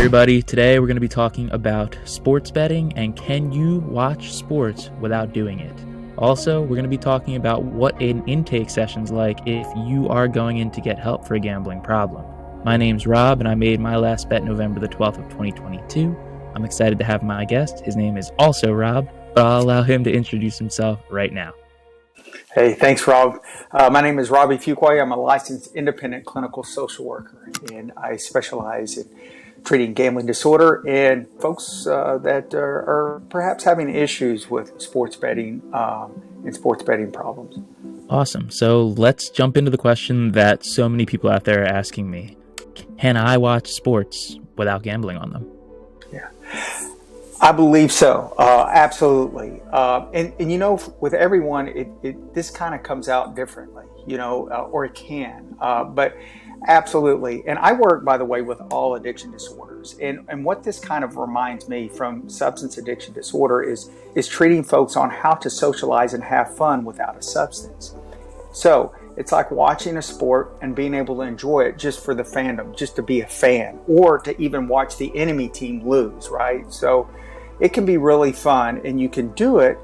everybody. Today we're going to be talking about sports betting and can you watch sports without doing it. Also, we're going to be talking about what an intake session's like if you are going in to get help for a gambling problem. My name's Rob, and I made my last bet November the 12th of 2022. I'm excited to have my guest. His name is also Rob, but I'll allow him to introduce himself right now. Hey, thanks, Rob. My name is Robby Fuqua. I'm a licensed independent clinical social worker, and I specialize in treating gambling disorder and folks that are perhaps having issues with sports betting and sports betting problems. Awesome. So let's jump into the question that so many people out there are asking me. Can I watch sports without gambling on them? Yeah, I believe so. Absolutely. And you know, with everyone, this kind of comes out differently, or it can. But absolutely. And I work, by the way, with all addiction disorders. And what this kind of reminds me from substance addiction disorder is treating folks on how to socialize and have fun without a substance. So it's like watching a sport and being able to enjoy it just for the fandom, just to be a fan, or to even watch the enemy team lose, right? So it can be really fun and you can do it,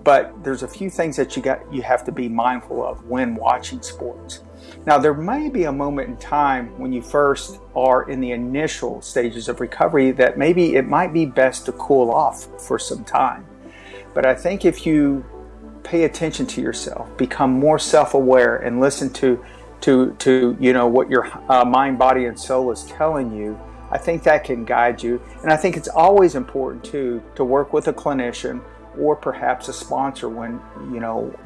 but there's a few things that you have to be mindful of when watching sports. Now, there may be a moment in time when you first are in the initial stages of recovery that maybe it might be best to cool off for some time. But I think if you pay attention to yourself, become more self-aware, and listen to what your mind, body, and soul is telling you, I think that can guide you. And I think it's always important too to work with a clinician or perhaps a sponsor when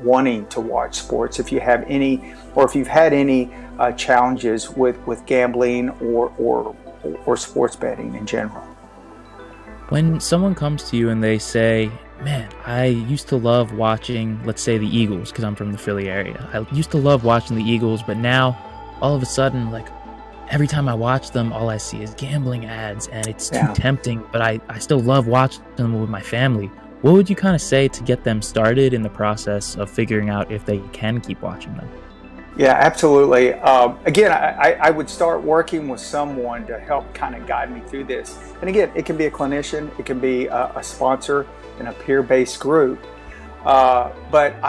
wanting to watch sports, if you have any, or if you've had any challenges with gambling or sports betting in general. When someone comes to you and they say, man, I used to love watching, let's say, the Eagles, because I'm from the Philly area. I used to love watching the Eagles, but now all of a sudden, like, every time I watch them, all I see is gambling ads, and it's too tempting, but I still love watching them with my family. What would you kind of say to get them started in the process of figuring out if they can keep watching them? Yeah, absolutely. Again, I would start working with someone to help kind of guide me through this. And again, it can be a clinician, it can be a sponsor in a peer-based group. But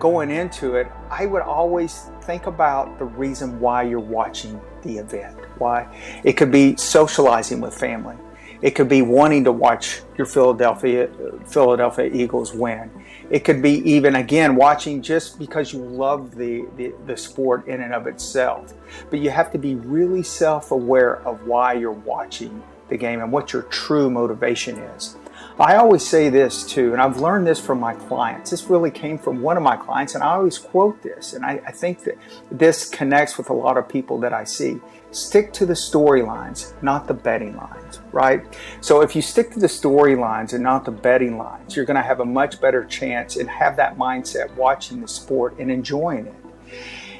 going into it, I would always think about the reason why you're watching the event. Why? It could be socializing with family. It could be wanting to watch your Philadelphia Eagles win. It could be even, again, watching just because you love the sport in and of itself. But you have to be really self-aware of why you're watching the game and what your true motivation is. I always say this too, and I've learned this from my clients. This really came from one of my clients, and I always quote this, and I think that this connects with a lot of people that I see. Stick to the storylines, not the betting lines, right? So if you stick to the storylines and not the betting lines, you're going to have a much better chance and have that mindset watching the sport and enjoying it.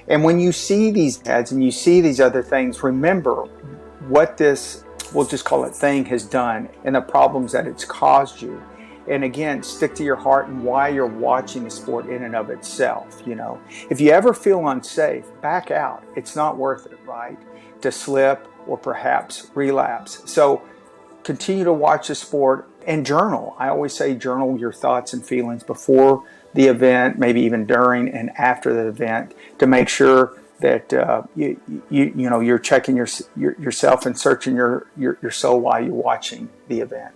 And when you see these ads and you see these other things, remember what this, we'll just call it, thing has done and the problems that it's caused you. And again, stick to your heart and why you're watching the sport in and of itself. If you ever feel unsafe, back out. It's not worth it, right? To slip or perhaps relapse. So continue to watch the sport and journal. I always say journal your thoughts and feelings before the event, maybe even during and after the event, to make sure that you're checking yourself and searching your soul while you're watching the event.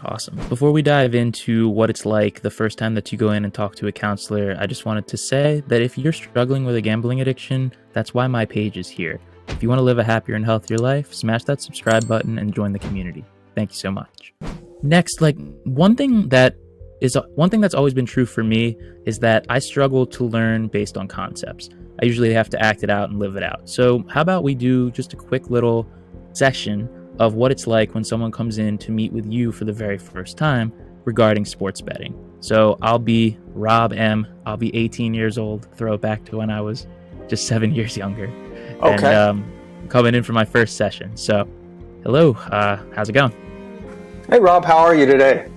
Awesome. Before we dive into what it's like the first time that you go in and talk to a counselor, I just wanted to say that if you're struggling with a gambling addiction, that's why my page is here. If you want to live a happier and healthier life, smash that subscribe button and join the community. Thank you so much. Next, one thing that's always been true for me is that I struggle to learn based on concepts. I usually have to act it out and live it out. So how about we do just a quick little session of what it's like when someone comes in to meet with you for the very first time regarding sports betting. So I'll be Rob M. I'll be 18 years old. Throw it back to when I was just 7 years younger. Okay. And coming in for my first session. So, hello. How's it going? Hey, Rob. How are you today?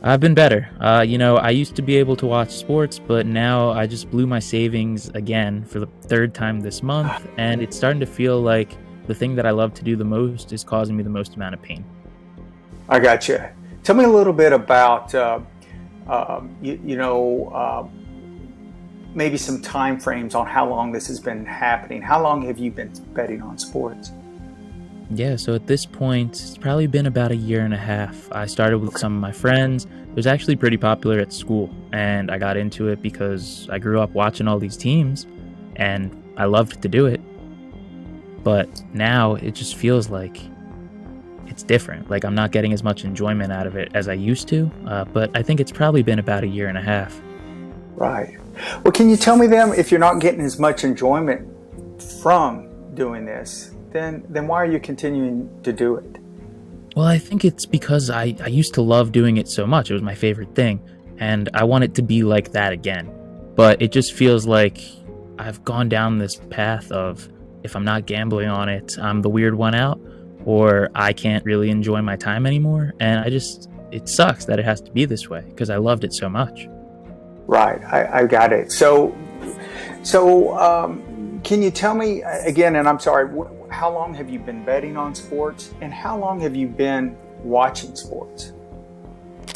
I've been better. I used to be able to watch sports, but now I just blew my savings again for the third time this month, and it's starting to feel like the thing that I love to do the most is causing me the most amount of pain. I got you. Tell me a little bit about, maybe some time frames on how long this has been happening. How long have you been betting on sports? Yeah, so at this point, it's probably been about a year and a half. I started with some of my friends. It was actually pretty popular at school, and I got into it because I grew up watching all these teams, and I loved to do it. But now it just feels like it's different. Like I'm not getting as much enjoyment out of it as I used to, but I think it's probably been about a year and a half. Right. Well, can you tell me then, if you're not getting as much enjoyment from doing this, then why are you continuing to do it? Well, I think it's because I used to love doing it so much. It was my favorite thing, and I want it to be like that again. But it just feels like I've gone down this path of, if I'm not gambling on it, I'm the weird one out, or I can't really enjoy my time anymore. And it sucks that it has to be this way because I loved it so much. Right. I got it. So, can you tell me again, and I'm sorry, how long have you been betting on sports, and how long have you been watching sports?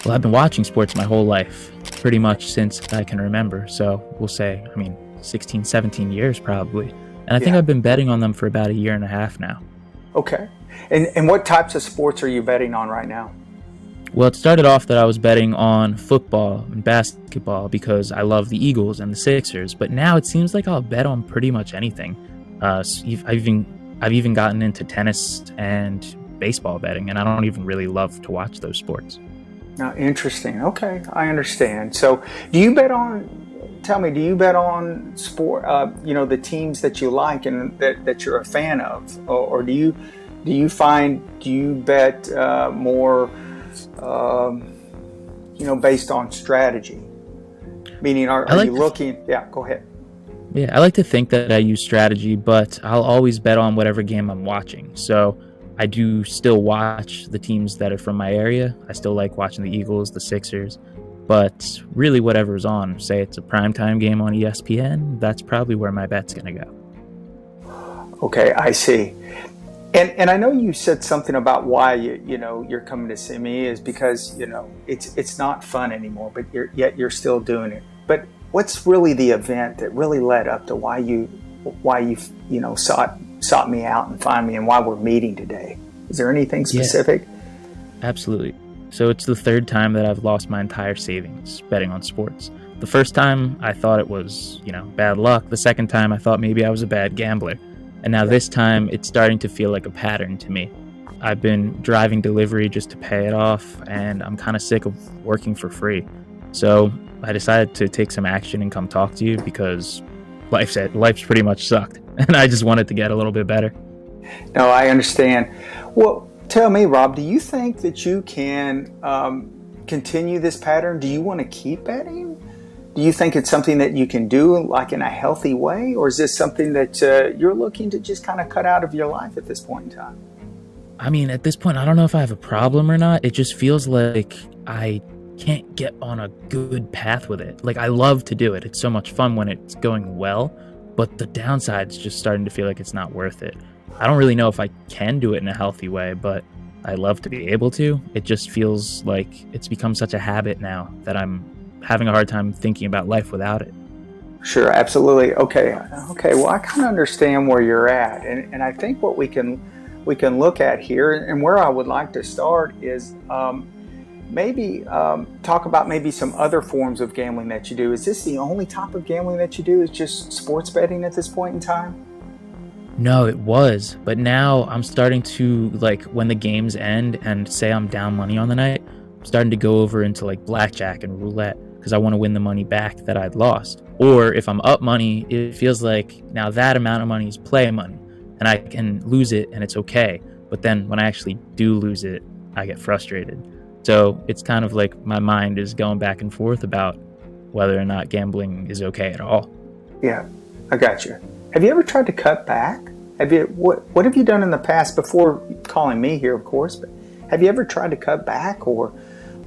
Well, I've been watching sports my whole life, pretty much since I can remember. So we'll say, 16, 17 years probably. And I think I've been betting on them for about a year and a half now. Okay. And what types of sports are you betting on right now? Well, it started off that I was betting on football and basketball because I love the Eagles and the Sixers. But now it seems like I'll bet on pretty much anything. I've even gotten into tennis and baseball betting, and I don't even really love to watch those sports. Now, interesting. Okay, I understand. So, do you bet on sport? The teams that you like and that you're a fan of, or do you bet more? Based on strategy? Meaning, are you looking? Yeah, go ahead. Yeah, I like to think that I use strategy, but I'll always bet on whatever game I'm watching. So I do still watch the teams that are from my area. I still like watching the Eagles, the Sixers, but really whatever's on, say it's a primetime game on ESPN, that's probably where my bet's going to go. Okay, I see. And I know you said something about why you're coming to see me is because it's not fun anymore, but you're still doing it. But what's really the event that really led up to why you sought me out and find me, and why we're meeting today? Is there anything specific? Yeah, absolutely. So it's the third time that I've lost my entire savings betting on sports. The first time I thought it was bad luck. The second time I thought maybe I was a bad gambler. And now this time, it's starting to feel like a pattern to me. I've been driving delivery just to pay it off, and I'm kind of sick of working for free. So I decided to take some action and come talk to you because life's pretty much sucked, and I just wanted to get a little bit better. No, I understand. Well, tell me, Rob, do you think that you can continue this pattern? Do you want to keep betting? Do you think it's something that you can do like in a healthy way, or is this something that you're looking to just kind of cut out of your life at this point in time? At this point, I don't know if I have a problem or not. It just feels like I can't get on a good path with it. Like, I love to do it. It's so much fun when it's going well, but the downside's just starting to feel like it's not worth it. I don't really know if I can do it in a healthy way, but I love to be able to. It just feels like it's become such a habit now that I'm having a hard time thinking about life without it. Sure, absolutely. Okay. Well, I kind of understand where you're at, and I think what we can look at here, and where I would like to start is maybe talk about maybe some other forms of gambling that you do. Is this the only type of gambling that you do? Is just sports betting at this point in time? No, it was, but now I'm starting to, like, when the games end and say I'm down money on the night, I'm starting to go over into like blackjack and roulette, because I want to win the money back that I'd lost. Or if I'm up money, it feels like now that amount of money is play money, and I can lose it and it's okay. But then when I actually do lose it, I get frustrated. So it's kind of like my mind is going back and forth about whether or not gambling is okay at all. Yeah, I got you. Have you ever tried to cut back? What have you done in the past, before calling me here, of course, but have you ever tried to cut back or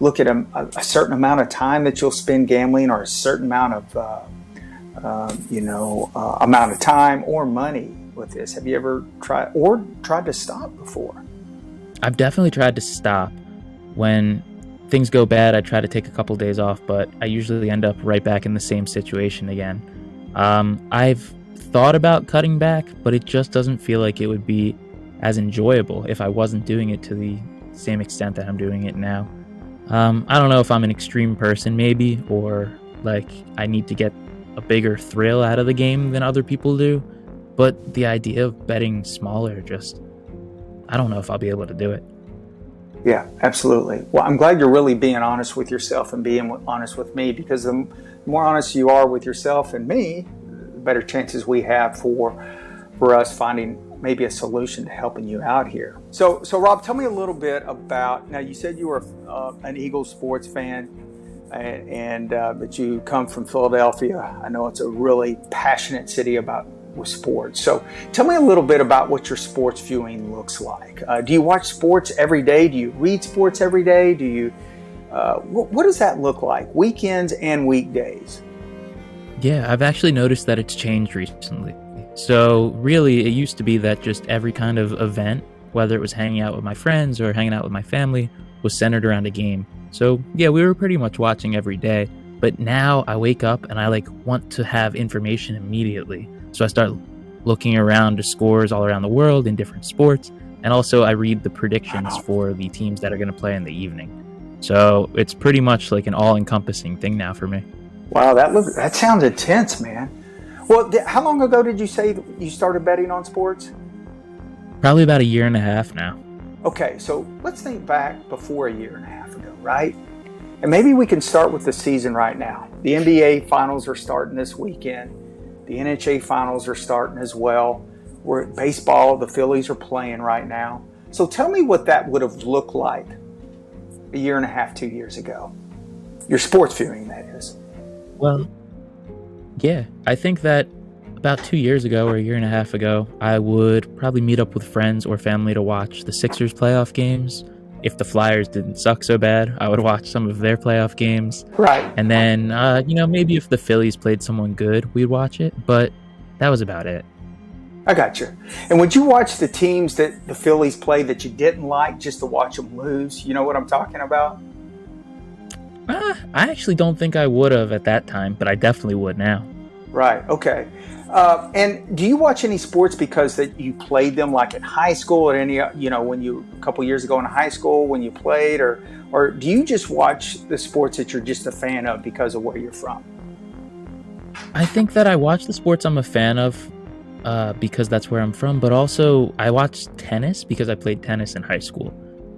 look at a certain amount of time that you'll spend gambling, or a certain amount of amount of time or money with this? Have you ever tried to stop before? I've definitely tried to stop. When things go bad, I try to take a couple days off, but I usually end up right back in the same situation again. I've thought about cutting back, but it just doesn't feel like it would be as enjoyable if I wasn't doing it to the same extent that I'm doing it now. I don't know if I'm an extreme person, maybe, or like I need to get a bigger thrill out of the game than other people do, but the idea of betting smaller just, I don't know if I'll be able to do it. Yeah, absolutely. Well, I'm glad you're really being honest with yourself and being honest with me, because the more honest you are with yourself and me, the better chances we have for us finding maybe a solution to helping you out here. So Rob, tell me a little bit about, now you said you were an Eagles sports fan, and that you come from Philadelphia. I know it's a really passionate city with sports. So tell me a little bit about what your sports viewing looks like. Do you watch sports every day? Do you read sports every day? Do you, what does that look like? Weekends and weekdays? Yeah, I've actually noticed that it's changed recently. So really, it used to be that just every kind of event, whether it was hanging out with my friends or hanging out with my family, was centered around a game. So yeah, we were pretty much watching every day. But now I wake up and I want to have information immediately. So I start looking around to scores all around the world in different sports. And also I read the predictions for the teams that are going to play in the evening. So it's pretty much like an all-encompassing thing now for me. Wow, that sounds intense, man. Well, how long ago did you say you started betting on sports? Probably about a year and a half now. Okay, so let's think back before a year and a half ago, right? And maybe we can start with the season right now. The NBA finals are starting this weekend. The NHL finals are starting as well. We're at baseball, the Phillies are playing right now. So tell me what that would have looked like a year and a half, 2 years ago. Your sports viewing, that is. Well, yeah, I think that about 2 years ago or a year and a half ago, I would probably meet up with friends or family to watch the Sixers playoff games. If the Flyers didn't suck so bad, I would watch some of their playoff games. Right. And then, maybe if the Phillies played someone good, we'd watch it. But that was about it. I got you. And would you watch the teams that the Phillies play that you didn't like just to watch them lose? You know what I'm talking about? I actually don't think I would have at that time, but I definitely would now. Right. Okay. And do you watch any sports because that you played them, like in high school, or any, when you a couple years ago in high school when you played, or do you just watch the sports that you're just a fan of because of where you're from? I think that I watch the sports I'm a fan of because that's where I'm from, but also I watch tennis because I played tennis in high school.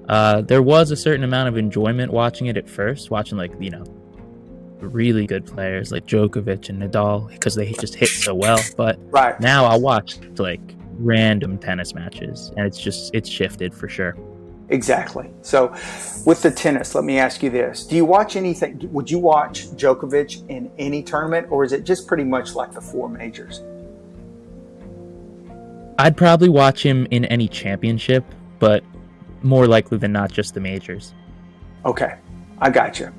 There was a certain amount of enjoyment watching it at first, watching really good players like Djokovic and Nadal because they just hit so well. But right now I'll watch random tennis matches, and it's shifted for sure. Exactly. So with the tennis, let me ask you this. Do you watch anything? Would you watch Djokovic in any tournament, or is it just pretty much like the four majors? I'd probably watch him in any championship, but more likely than not just the majors. Okay, I got you.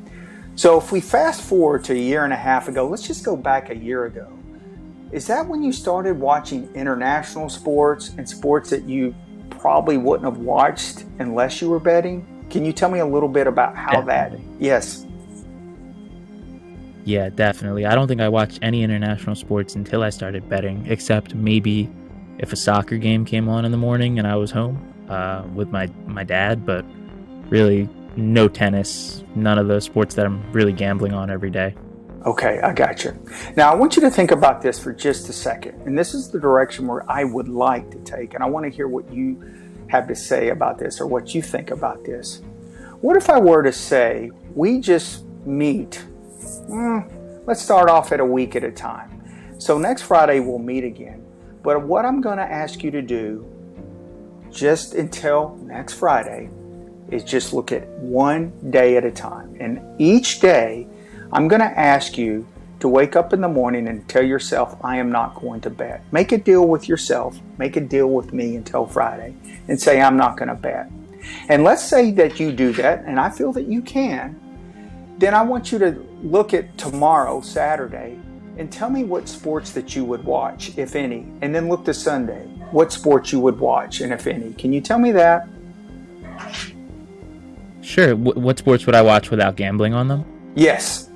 So if we fast forward to a year and a half ago, let's just go back a year ago. Is that when you started watching international sports and sports that you probably wouldn't have watched unless you were betting? Can you tell me a little bit about how Definitely. that? Yes. Yeah, definitely. I don't think I watched any international sports until I started betting, except maybe if a soccer game came on in the morning and I was home with my dad, but really no tennis, none of those sports that I'm really gambling on every day. Okay, I got you. Now, I want you to think about this for just a second. And this is the direction where I would like to take. And I want to hear what you have to say about this, or what you think about this. What if I were to say, we just meet, let's start off at a week at a time. So next Friday we'll meet again. But what I'm going to ask you to do just until next Friday is just look at one day at a time. And each day, I'm going to ask you to wake up in the morning and tell yourself, I am not going to bet. Make a deal with yourself. Make a deal with me until Friday and say, I'm not going to bet. And let's say that you do that, and I feel that you can. Then I want you to look at tomorrow, Saturday, and tell me what sports that you would watch, if any. And then look to Sunday what sports you would watch, and if any. Can you tell me that? Sure. What sports would I watch without gambling on them? Yes.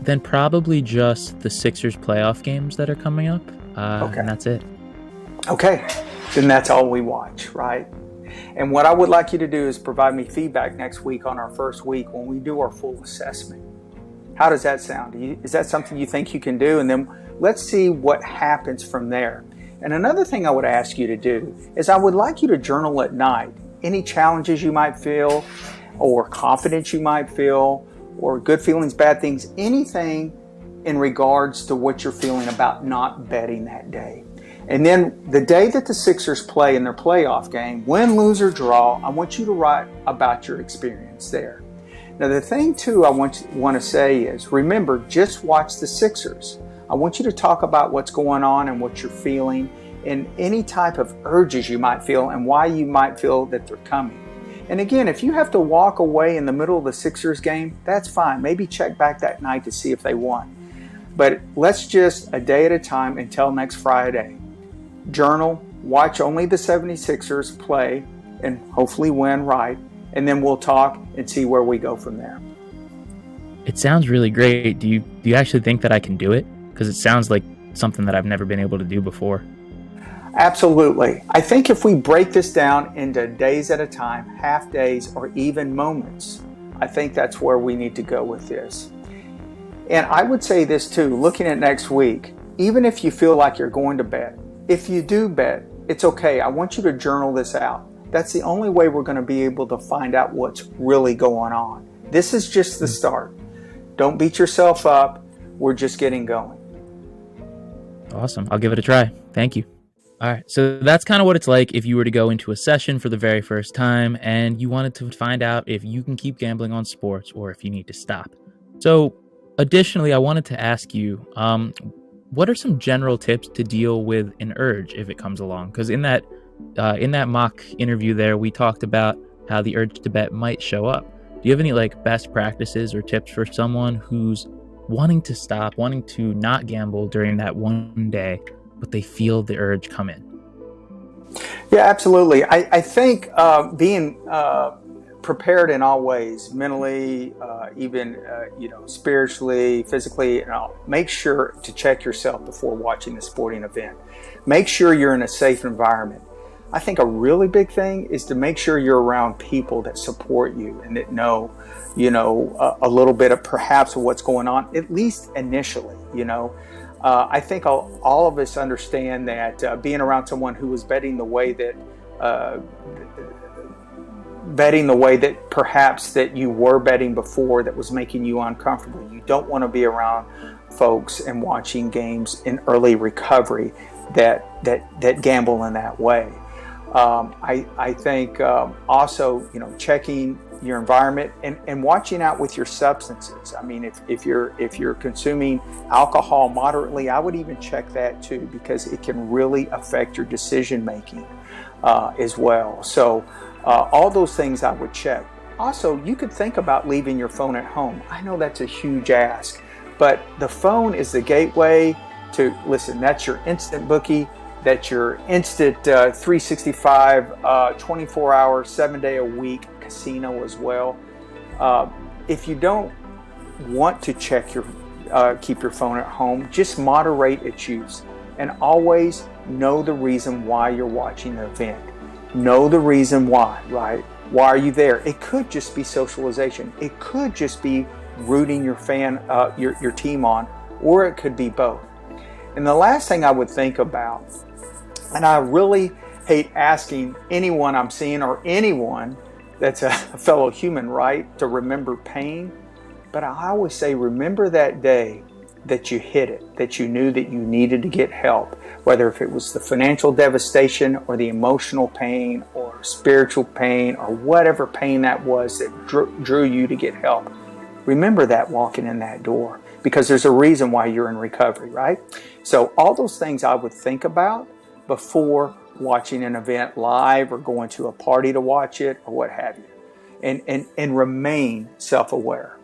Then probably just the Sixers playoff games that are coming up, Okay. and that's it. Okay. Then that's all we watch, right? And what I would like you to do is provide me feedback next week on our first week when we do our full assessment. How does that sound? Is that something you think you can do? And then let's see what happens from there. And another thing I would ask you to do is I would like you to journal at night. Any challenges you might feel, or confidence you might feel, or good feelings, bad things, anything in regards to what you're feeling about not betting that day. And then the day that the Sixers play in their playoff game, win, lose, or draw, I want you to write about your experience there. Now, the thing, too, I want to say is, remember, just watch the Sixers. I want you to talk about what's going on and what you're feeling and any type of urges you might feel and why you might feel that they're coming. And again, if you have to walk away in the middle of the Sixers game, that's fine. Maybe check back that night to see if they won. But let's just, a day at a time until next Friday, journal, watch only the 76ers play and hopefully win right. And then we'll talk and see where we go from there. It sounds really great. Do you actually think that I can do it? Because it sounds like something that I've never been able to do before. Absolutely. I think if we break this down into days at a time, half days, or even moments, I think that's where we need to go with this. And I would say this too, looking at next week, even if you feel like you're going to bet, if you do bet, it's okay. I want you to journal this out. That's the only way we're going to be able to find out what's really going on. This is just the start. Don't beat yourself up. We're just getting going. Awesome. I'll give it a try. Thank you. All right. So that's kind of what it's like if you were to go into a session for the very first time and you wanted to find out if you can keep gambling on sports or if you need to stop. So additionally, I wanted to ask you, what are some general tips to deal with an urge if it comes along? Because in that mock interview there, we talked about how the urge to bet might show up. Do you have any best practices or tips for someone who's wanting to stop, wanting to not gamble during that one day, but they feel the urge come in? Yeah, absolutely. I think being prepared in all ways, mentally, even spiritually, physically, make sure to check yourself before watching the sporting event. Make sure you're in a safe environment. I think a really big thing is to make sure you're around people that support you and that know, a little bit of perhaps of what's going on, at least initially, I think all of us understand that being around someone who was betting the way that perhaps that you were betting before that was making you uncomfortable. You don't want to be around folks and watching games in early recovery that gamble in that way. I think also, checking your environment and watching out with your substances. I mean, if you're consuming alcohol moderately, I would even check that too, because it can really affect your decision making as well. So all those things I would check. Also, you could think about leaving your phone at home. I know that's a huge ask, but the phone is the gateway to, listen, that's your instant bookie. That's your instant 365, 24 hours, 7 day a week casino as well. If you don't want to keep your phone at home, just moderate its use. And always know the reason why you're watching the event. Know the reason why, right? Why are you there? It could just be socialization. It could just be rooting your team on, or it could be both. And the last thing I would think about, and I really hate asking anyone I'm seeing or anyone that's a fellow human, right, to remember pain. But I always say, remember that day that you hit it, that you knew that you needed to get help, whether if it was the financial devastation or the emotional pain or spiritual pain or whatever pain that was that drew you to get help. Remember that walking in that door, because there's a reason why you're in recovery, right? So all those things I would think about before watching an event live or going to a party to watch it or what have you, and remain self-aware.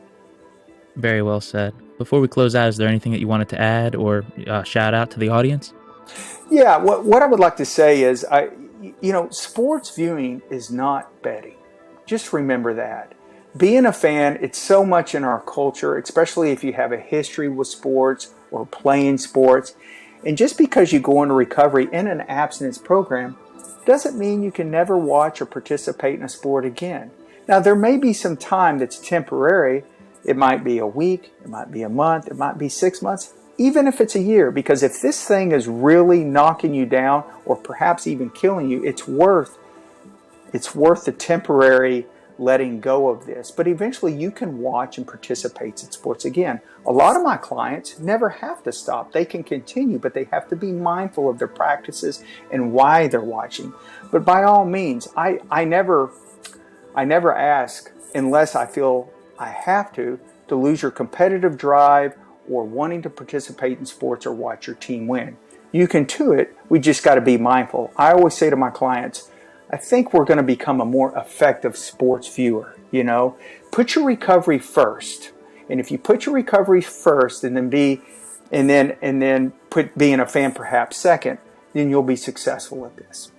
Very well said. Before we close out, is there anything that you wanted to add or shout out to the audience? Yeah, what I would like to say is, sports viewing is not betting. Just remember that. Being a fan, it's so much in our culture, especially if you have a history with sports or playing sports. And just because you go into recovery in an abstinence program doesn't mean you can never watch or participate in a sport again. Now, there may be some time that's temporary. It might be a week, it might be a month, it might be 6 months, even if it's a year, because if this thing is really knocking you down or perhaps even killing you, it's worth the temporary letting go of this. But eventually you can watch and participate in sports again. A lot of my clients never have to stop. They can continue, but they have to be mindful of their practices and why they're watching. But by all means, I never ask, unless I feel I have to lose your competitive drive or wanting to participate in sports or watch your team win. You can do it. We just got to be mindful. I always say to my clients, I think we're going to become a more effective sports viewer. Put your recovery first. And if you put your recovery first and then put being a fan perhaps second, then you'll be successful at this.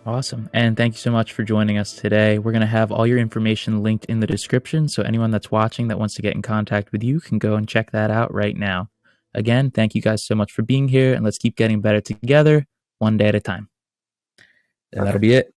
Awesome. And thank you so much for joining us today. We're going to have all your information linked in the description, so anyone that's watching that wants to get in contact with you can go and check that out right now. Again, thank you guys so much for being here, and let's keep getting better together, one day at a time. And that'll be it.